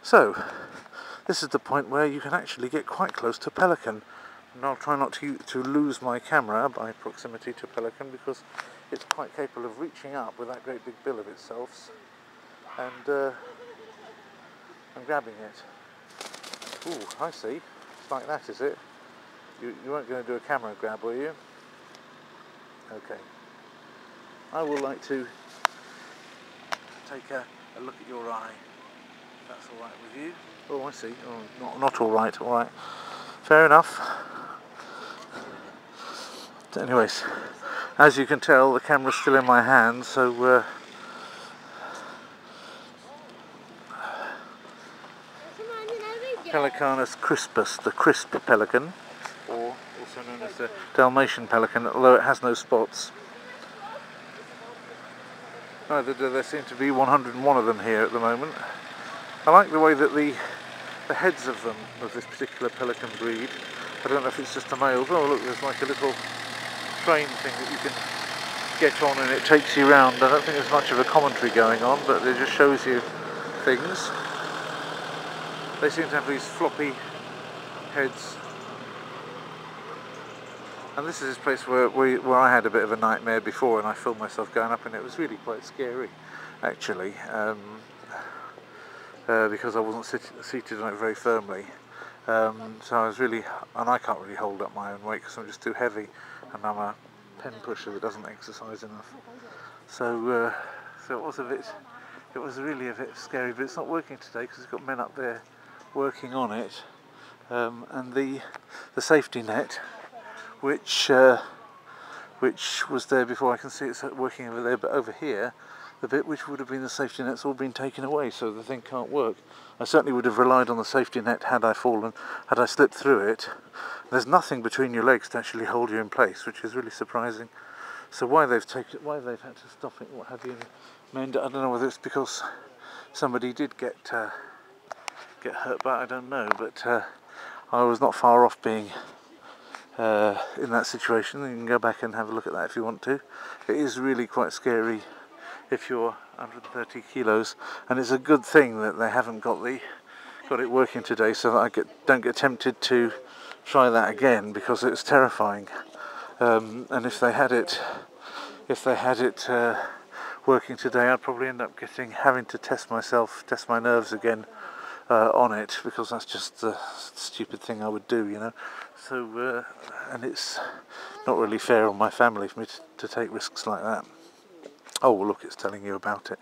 So, this is the point where you can actually get quite close to pelican. And I'll try not to lose my camera by proximity to pelican, because it's quite capable of reaching up with that great big bill of itself and grabbing it. Ooh, I see. It's like that, is it? You weren't going to do a camera grab, were you? Okay. I would like to take a look at your eye. If that's all right with you. Oh, I see. Oh, not all right. All right. Fair enough. Anyways, as you can tell, the camera's still in my hand, so Pelicanus crispus, the crisp pelican, or also known as the Dalmatian pelican, although it has no spots. There seem to be 101 of them here at the moment. I like the way that the heads of them, of this particular pelican breed, I don't know if it's just the males. Oh look, there's like a little train thing that you can get on and it takes you round. I don't think there's much of a commentary going on, but it just shows you things. They seem to have these floppy heads. And this is this place where I had a bit of a nightmare before, and I filmed myself going up, and it was really quite scary, actually, because I wasn't seated on it very firmly. So I was really, and I can't really hold up my own weight because I'm just too heavy, and I'm a pen pusher that doesn't exercise enough. So it was really a bit scary, but it's not working today because it's got men up there working on it, and the safety net, which was there before. I can see it's working over there, but over here, the bit which would have been the safety net's all been taken away, so the thing can't work. I certainly would have relied on the safety net had I fallen, had I slipped through it. There's nothing between your legs to actually hold you in place, which is really surprising. So why they've had to stop it, what have you, I don't know whether it's because somebody did get hurt, but I don't know. But I was not far off being in that situation. You can go back and have a look at that if you want to. It is really quite scary if you're 130 kilos, and it's a good thing that they haven't got it working today, so that I don't get tempted to try that again, because it's terrifying. And if they had it working today, I'd probably end up having to test my nerves again on it, because that's just the stupid thing I would do, you know. So and it's not really fair on my family for me to take risks like that. Oh, well, look, it's telling you about it.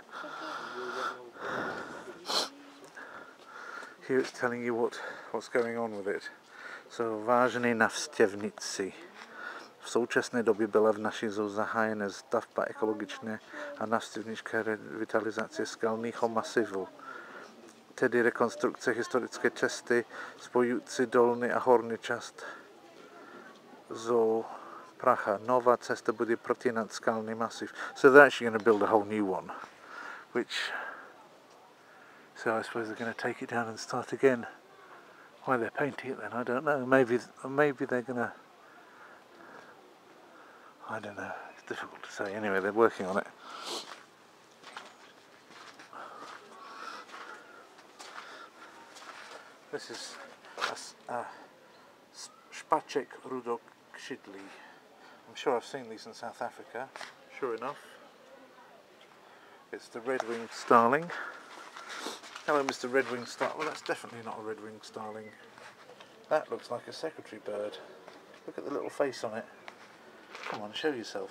Here it's telling you what's going on with it. So, vážení navštěvníci, v současné době byla v naší zoo zahájena stavba ekologické a navštěvnické revitalizace skalního masivu, tedy rekonstrukce historické cesty spojující dolní a horní část zoo Praha. Nová cesta bude protínat skalný masiv. So they're actually going to build a whole new one, so I suppose they're going to take it down and start again. Why they're painting it then, I don't know. Maybe they're going to, I don't know, it's difficult to say. Anyway, they're working on it. This is a Špaček rudok křidlý. I'm sure I've seen these in South Africa, sure enough. It's the red-winged starling. Hello, Mr. Red-winged starling. Well, that's definitely not a red-winged starling. That looks like a secretary bird. Look at the little face on it. Come on, show yourself.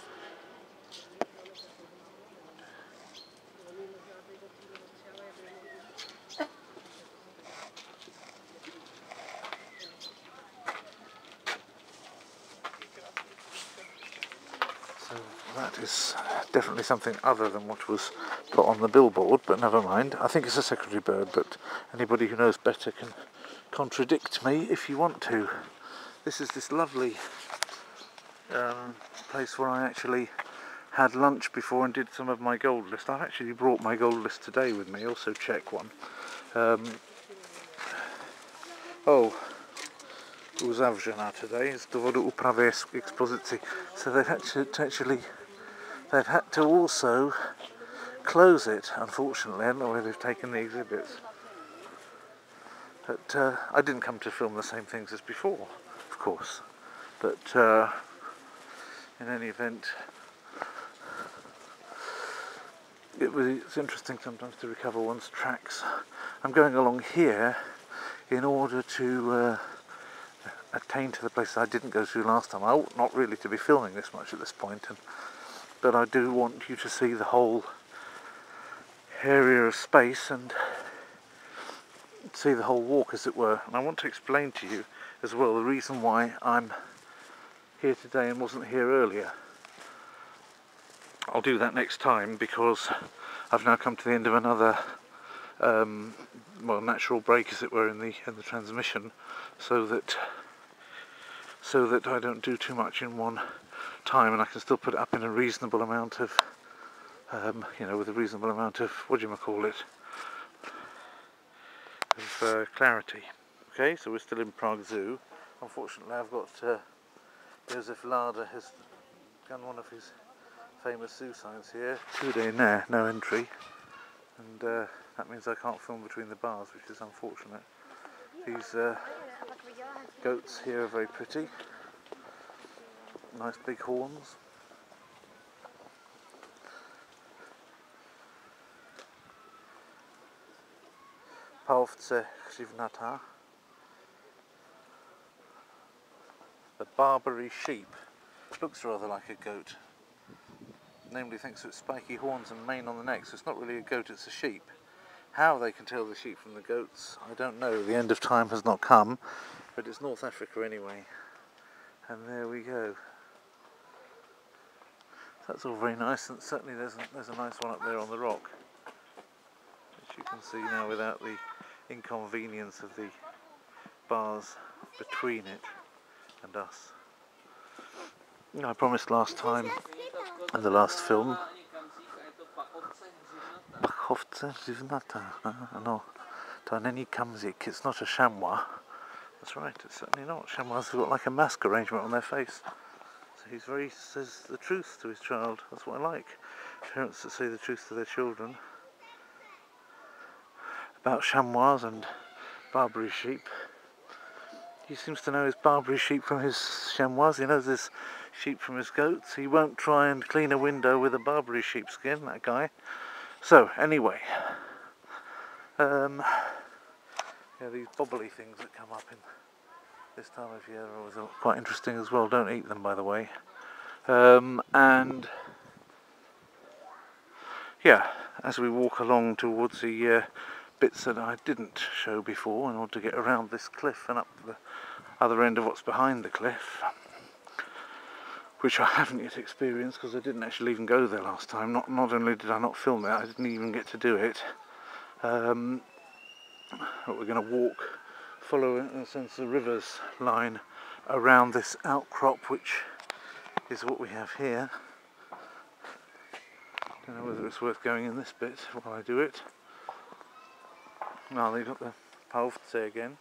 So that is definitely something other than what was put on the billboard, but never mind. I think it's a secretary bird, but anybody who knows better can contradict me if you want to. This is this lovely place where I actually had lunch before and did some of my gold list. I've actually brought my gold list today with me, also check one. Uzavřená today z důvodu úpravy expozici. So they've had to also close it, unfortunately. I don't know where they've taken the exhibits. But I didn't come to film the same things as before, of course. But in any event, it's interesting sometimes to recover one's tracks. I'm going along here in order to attain to the places I didn't go to last time. I ought not really to be filming this much at this point, but I do want you to see the whole area of space and see the whole walk, as it were. And I want to explain to you as well the reason why I'm here today and wasn't here earlier. I'll do that next time, because I've now come to the end of another well, natural break, as it were, in the transmission, so that I don't do too much in one time, and I can still put it up in a reasonable amount of you know, with a reasonable amount of, what do you call it, of clarity. Okay, so we're still in Prague Zoo. Unfortunately, I've got Josef Lada has done one of his famous zoo signs here. 2 day there, no entry, and that means I can't film between the bars, which is unfortunate. These goats here are very pretty, nice big horns. Pauvce Křivnatá. The Barbary sheep looks rather like a goat. Namely thanks to its spiky horns and mane on the neck, so it's not really a goat, it's a sheep. How they can tell the sheep from the goats, I don't know. The end of time has not come, but it's North Africa anyway. And there we go. That's all very nice, and certainly there's a nice one up there on the rock, which you can see now without the inconvenience of the bars between it and us. I promised last time, in the last film, Pakovce Křivnatá. No, to není kamzik, it's not a chamois. That's right, it's certainly not. Chamois have got like a mask arrangement on their face. So he says the truth to his child. That's what I like. Parents that say the truth to their children about chamois and Barbary sheep. He seems to know his Barbary sheep from his chamois. He knows his sheep from his goats. He won't try and clean a window with a Barbary sheepskin, that guy. So, anyway. Yeah, these bobbly things that come up in this time of year are always quite interesting as well. Don't eat them, by the way. And yeah, as we walk along towards the bits that I didn't show before, in order to get around this cliff and up the other end of what's behind the cliff, which I haven't yet experienced because I didn't actually even go there last time. Not only did I not film it, I didn't even get to do it. But we're going to walk, follow, in a sense, the river's line around this outcrop, which is what we have here. Don't know whether it's worth going in this bit while I do it. Now they've got the Pauvce again.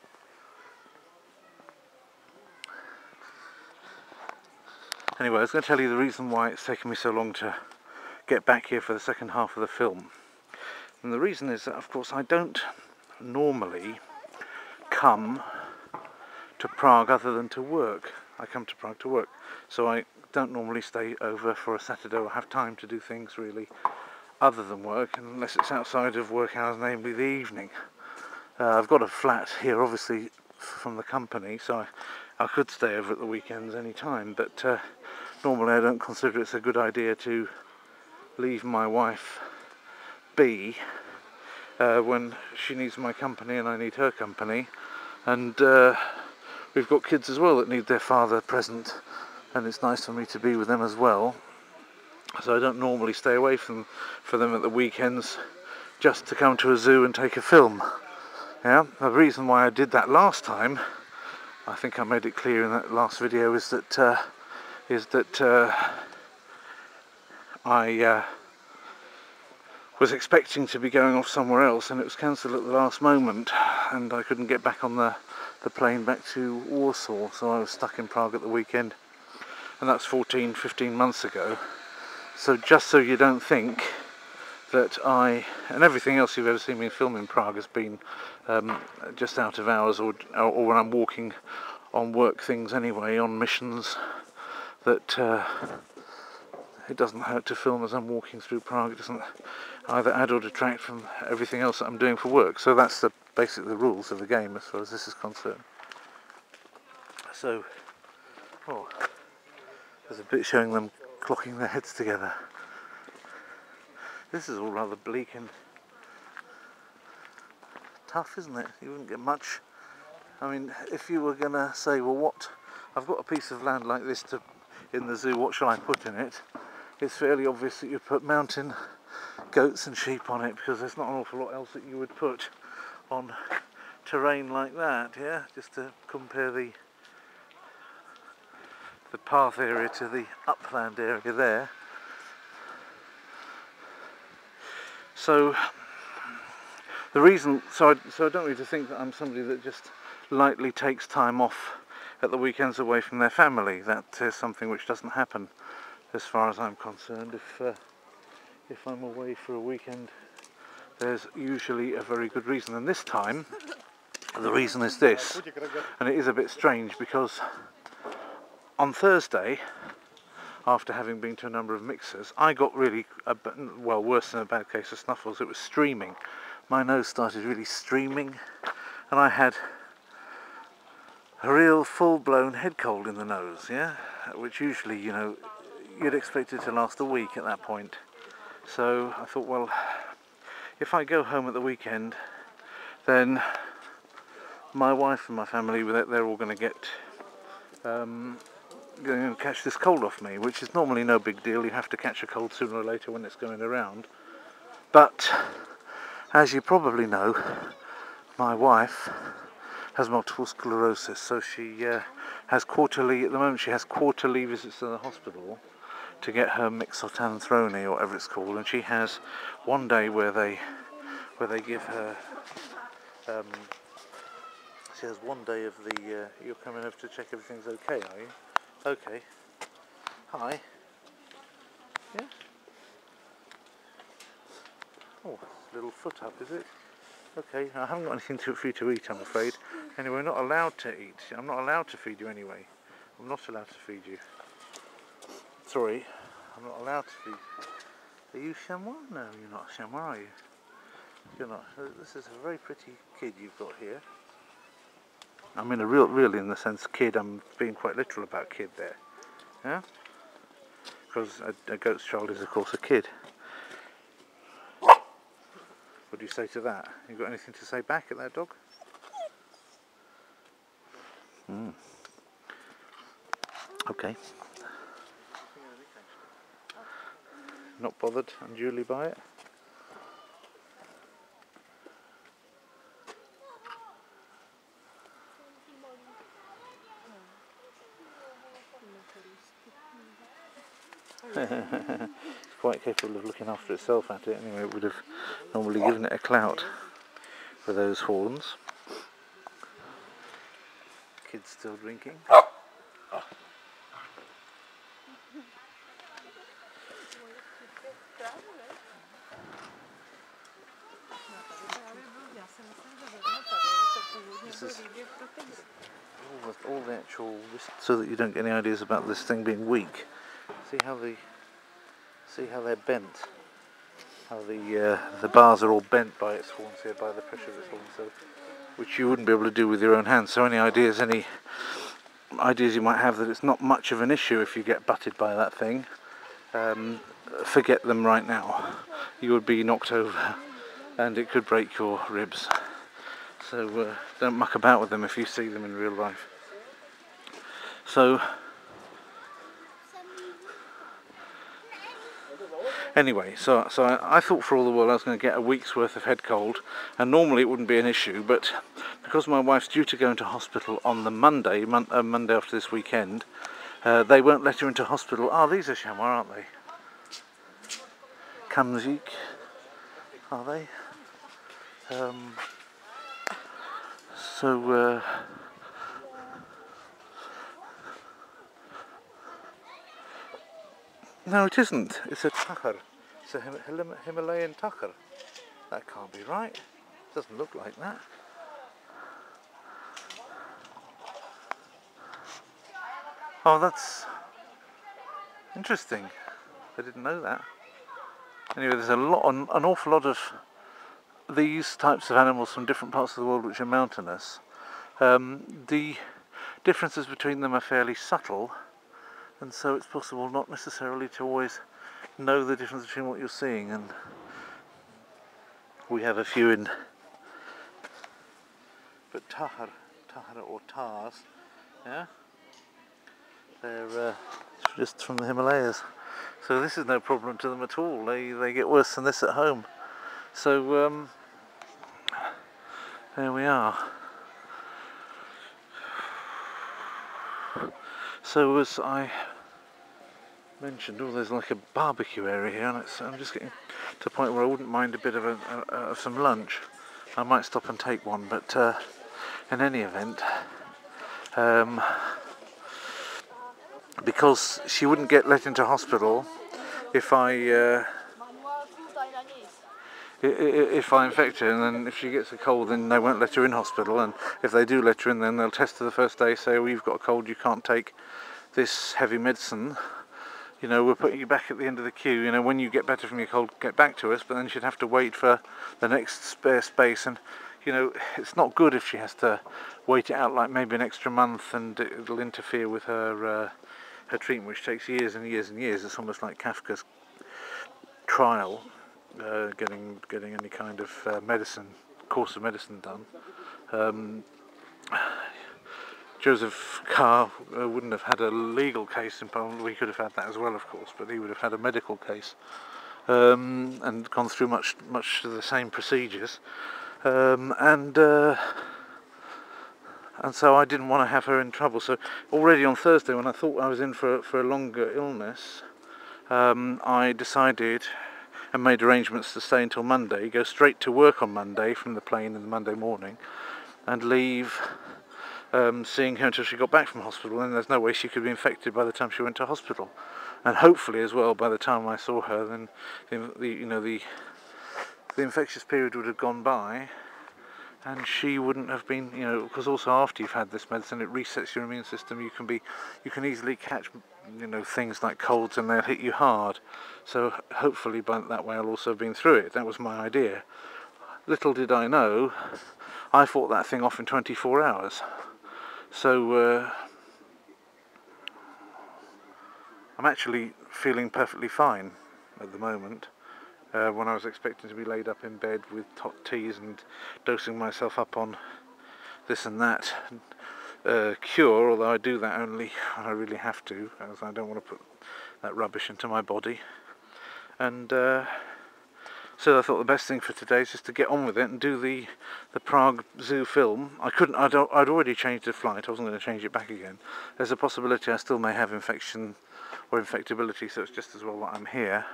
Anyway, I was going to tell you the reason why it's taken me so long to get back here for the second half of the film. And the reason is that, of course, I don't normally come to Prague other than to work. I come to Prague to work. So I don't normally stay over for a Saturday or have time to do things really other than work, unless it's outside of work hours, namely the evening. I've got a flat here, obviously, from the company, so I could stay over at the weekends any time, but normally I don't consider it's a good idea to leave my wife be when she needs my company and I need her company. And we've got kids as well that need their father present, and it's nice for me to be with them as well. So I don't normally stay away for them at the weekends just to come to a zoo and take a film. Yeah, the reason why I did that last time, I think I made it clear in that last video, is that I was expecting to be going off somewhere else, and it was cancelled at the last moment, and I couldn't get back on the plane back to Warsaw, so I was stuck in Prague at the weekend, and that's 14-15 months ago. So just so you don't think that and everything else you've ever seen me film in Prague has been just out of hours or when I'm walking on work things anyway, on missions, that it doesn't hurt to film as I'm walking through Prague. It doesn't either add or detract from everything else that I'm doing for work. So that's basically the rules of the game as far as this is concerned. So, oh, there's a bit showing them clocking their heads together. This is all rather bleak and tough, isn't it? You wouldn't get much. I mean, if you were going to say, well, I've got a piece of land like this in the zoo, what shall I put in it? It's fairly obvious that you put mountain goats and sheep on it, because there's not an awful lot else that you would put on terrain like that, yeah? Just to compare the path area to the upland area there. So the reason, so I don't want you to think that I'm somebody that just lightly takes time off at the weekends away from their family. That is something which doesn't happen as far as I'm concerned. If I'm away for a weekend, there's usually a very good reason, and this time the reason is this, and it is a bit strange, because on Thursday, after having been to a number of mixers, I got really, well, worse than a bad case of snuffles. It was streaming. My nose started really streaming, and I had a real full-blown head cold in the nose, yeah? Which usually, you know, you'd expect it to last a week at that point. So I thought, well, if I go home at the weekend, then my wife and my family, they're all going to get going to catch this cold off me, which is normally no big deal. You have to catch a cold sooner or later when it's going around. But as you probably know, my wife has multiple sclerosis, so she has quarterly, at the moment she has quarterly visits to the hospital to get her mixotanthrone or whatever it's called, and she has one day where they give her she has one day of the you're coming over to check everything's okay, are you? Okay. Hi. Yeah? Oh, little foot up, is it? Okay, I haven't got anything for you to eat, I'm afraid. Anyway, we're not allowed to eat. I'm not allowed to feed you anyway. I'm not allowed to feed you. Sorry, I'm not allowed to feed you. Are you chamois? No, you're not chamois, are you? You're not. This is a very pretty kid you've got here. I mean, really in the sense kid, I'm being quite literal about kid there. Yeah? Because a goat's child is, of course, a kid. What do you say to that? You got anything to say back at that dog? Okay. Not bothered unduly by it? It's quite capable of looking after itself at it anyway. It would have normally given it a clout for those horns. Kids still drinking. This is all the actual, so that you don't get any ideas about this thing being weak. See how they're bent. How the bars are all bent by its horns here, by the pressure of its horns, so which you wouldn't be able to do with your own hands. So any ideas you might have that it's not much of an issue if you get butted by that thing, forget them right now. You would be knocked over, and it could break your ribs. So don't muck about with them if you see them in real life. So anyway, so I thought for all the world I was going to get a week's worth of head cold, and normally it wouldn't be an issue, but because my wife's due to go into hospital on the Monday after this weekend, they won't let her into hospital. Oh, these are chamois, aren't they? Kamzik, are they? No, it isn't. It's a tahar. It's a Himalayan tucker. That can't be right. Doesn't look like that. Oh, that's interesting. I didn't know that. Anyway, there's an awful lot of these types of animals from different parts of the world which are mountainous. The differences between them are fairly subtle, and so it's possible not necessarily to always know the difference between what you're seeing. And we have a few in, but tahar or tars, yeah, they're just from the Himalayas. So this is no problem to them at all. They get worse than this at home. So there we are. So as I mentioned, there's like a barbecue area here, and I'm just getting to a point where I wouldn't mind a bit of some lunch. I might stop and take one, but in any event, because she wouldn't get let into hospital if I infect her, and then if she gets a cold, then they won't let her in hospital. And if they do let her in, then they'll test her the first day, say, "Oh, you've got a cold, you can't take this heavy medicine. You know, we're putting you back at the end of the queue. You know, when you get better from your cold, get back to us." But then she'd have to wait for the next spare space, and you know, it's not good if she has to wait it out like maybe an extra month, and it'll interfere with her her treatment, which takes years and years and years. It's almost like Kafka's trial, getting any kind of course of medicine done. Joseph Carr wouldn't have had a legal case in Poland. We could have had that as well, of course, but he would have had a medical case and gone through much the same procedures. And so I didn't want to have her in trouble. So already on Thursday, when I thought I was in for a longer illness, I decided and made arrangements to stay until Monday, go straight to work on Monday from the plane in the Monday morning, and leave seeing her until she got back from hospital. And there's no way she could be infected by the time she went to hospital. And hopefully as well, by the time I saw her, then the infectious period would have gone by, and she wouldn't have been, because also after you've had this medicine, it resets your immune system. You can easily catch, things like colds, and they'll hit you hard. So hopefully by that way I'll also have been through it. That was my idea. Little did I know, I fought that thing off in 24 hours. So I'm actually feeling perfectly fine at the moment. When I was expecting to be laid up in bed with hot teas and dosing myself up on this and that cure, although I do that only when I really have to, as I don't want to put that rubbish into my body. And so I thought the best thing for today is just to get on with it and do the Prague Zoo film. I'd already changed the flight. I wasn't going to change it back again. There's a possibility I still may have infection or infectability, so it's just as well that I'm here.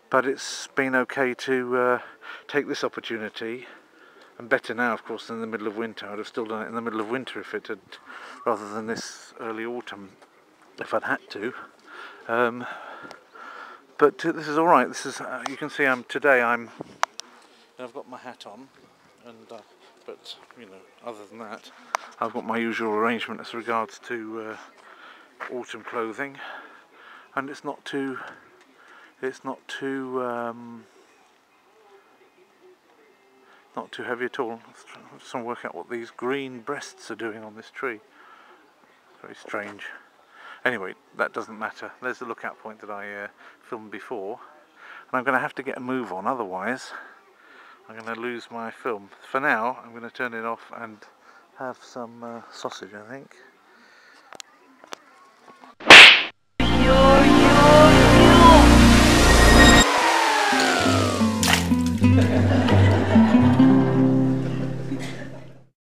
But it's been okay to take this opportunity, and better now, of course, than in the middle of winter. I'd have still done it in the middle of winter if it had, rather than this early autumn, if I'd had to. But this is all right. This is you can see I've got my hat on, and but other than that, I've got my usual arrangement as regards to autumn clothing, and it's not too heavy at all. I'm just trying to work out what these green breasts are doing on this tree. Very strange. Anyway, that doesn't matter. There's the lookout point that I filmed before, and I'm going to have to get a move on, otherwise I'm going to lose my film. For now, I'm going to turn it off and have some sausage, I think.